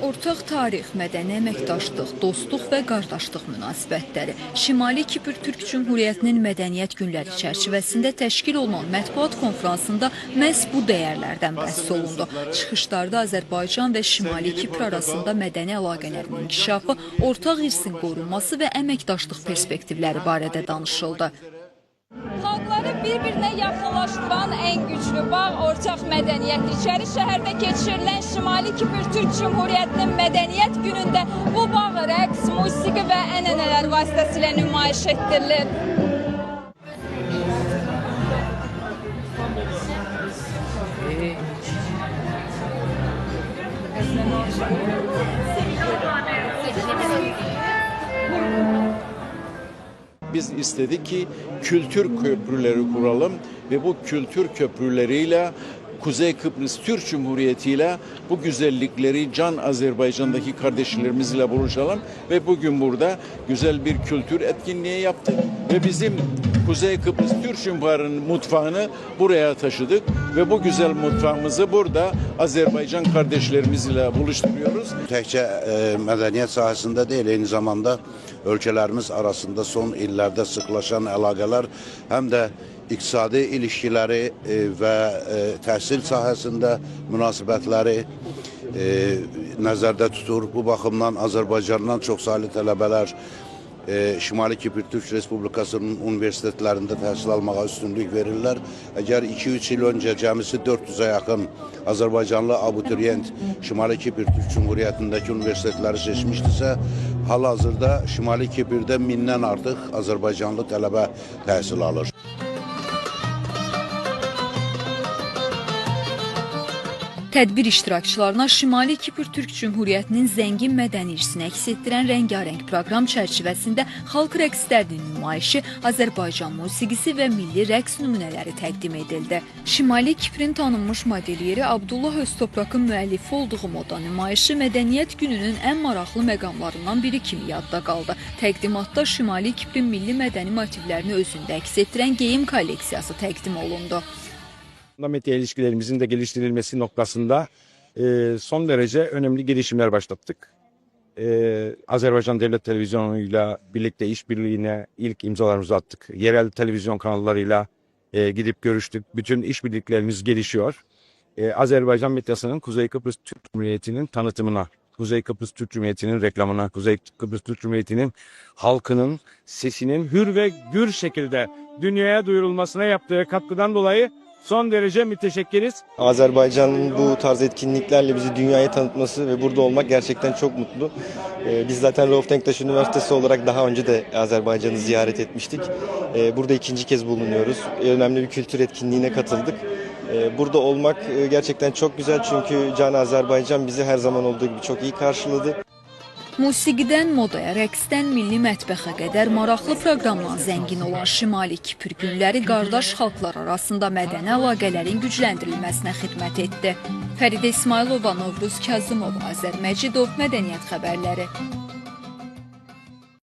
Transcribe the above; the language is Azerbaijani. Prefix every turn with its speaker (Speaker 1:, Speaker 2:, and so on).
Speaker 1: Ortaq tarix, mədəni əməkdaşlıq, dostluq və qardaşlıq münasibətləri Şimali Kipr Türk Cümhuriyyətinin Mədəniyyət Günləri çərçivəsində təşkil olunan mətbuat konfransında məhz bu dəyərlərdən bəhs olundu. Çıxışlarda Azərbaycan və Şimali Kipr arasında mədəni əlaqələrin inkişafı, ortaq irsin qorunması və əməkdaşlıq perspektivləri barədə danışıldı.
Speaker 2: Xalqları bir-birinə yaxınlaşdıran ən güclü bağ ortaq mədəniyyət içəri şəhərdə keçirilən Şimali Kipr Türk Cümhuriyyətinin Mədəniyyət Günündə bu bağ rəqs, musiqi və ənənələr vasitəsilə nümayiş etdirilir.
Speaker 3: Biz istedik ki kültür köprüleri kuralım ve bu kültür köprüleriyle Kuzey Kıbrıs Türk Cumhuriyeti ile bu güzellikleri Can Azerbaycan'daki kardeşlerimizle buluşalım ve bugün burada güzel bir kültür etkinliği yaptık ve bizim Kuzey Kıbrıs Türk Cumhuriyeti'nin mutfağını buraya taşıdık ve bu güzel mutfağımızı burada Azerbaycan kardeşlerimizle buluşturuyoruz.
Speaker 4: Təkcə mədəniyyət sahəsində deyil, eyni zamanda ölkələrimiz arasında son illərdə sıxlaşan əlaqələr həm də iqtisadi ilişkiləri və təhsil sahəsində münasibətləri nəzərdə tutur. Bu baxımdan Azərbaycandan çoxsaylı tələbələr Şimali Kipr Türk Respublikasının universitetlərində təhsil almağa üstünlük verirlər. Əgər 2-3 il öncə cəmisi 400'ə yaxın Azərbaycanlı abituriyent Şimali Kipr Türk Cumhuriyyətindəki universitetləri seçmişdirsə, hal-hazırda Şimali Kiprdə 1000'dən artıq Azərbaycanlı tələbə təhsil alır.
Speaker 1: Tədbir iştirakçılarına Şimali Kipr Türk Cümhuriyyətinin zəngin mədəni irsini əks etdirən rəngarəng proqram çərçivəsində xalq rəqslərinin nümayişi, Azərbaycan musiqisi və milli rəqs nümunələri təqdim edildi. Şimali Kiprin tanınmış modelyeri Abdullah Öztoprakın müəllifi olduğu moda nümayişi Mədəniyyət Gününün ən maraqlı məqamlarından biri kimi yadda qaldı. Təqdimatda Şimali Kiprin milli mədəni motivlərini özündə əks etdirən geyim kolleksiyası təqdim olundu.
Speaker 5: Medya ilişkilerimizin de geliştirilmesi noktasında son derece önemli girişimler başlattık. Azerbaycan Devlet Televizyonu'yla birlikte işbirliğine ilk imzalarımızı attık. Yerel televizyon kanallarıyla gidip görüştük. Bütün işbirliklerimiz gelişiyor. Azerbaycan medyasının Kuzey Kıbrıs Türk Cumhuriyeti'nin tanıtımına, Kuzey Kıbrıs Türk Cumhuriyeti'nin reklamına, Kuzey Kıbrıs Türk Cumhuriyeti'nin halkının sesinin hür ve gür şekilde dünyaya duyurulmasına yaptığı katkıdan dolayı son derece müteşekkiriz.
Speaker 6: Azerbaycan'ın bu tarz etkinliklerle bizi dünyaya tanıtması ve burada olmak gerçekten çok mutlu. Biz zaten Rauf Denktaş Üniversitesi olarak daha önce de Azerbaycan'ı ziyaret etmiştik. Burada ikinci kez bulunuyoruz. Önemli bir kültür etkinliğine katıldık. Burada olmak gerçekten çok güzel çünkü Can Azerbaycan bizi her zaman olduğu gibi çok iyi karşıladı.
Speaker 1: Musiqidən modaya, rəqsdən milli mətbəxə qədər maraqlı proqramla zəngin olan Şimali Kipr günləri qardaş xalqlar arasında mədəni əlaqələrin gücləndirilməsinə xidmət etdi. Fəridə İsmailova, Novruz Kazımova, Azər Məcidov, Mədəniyyət xəbərləri.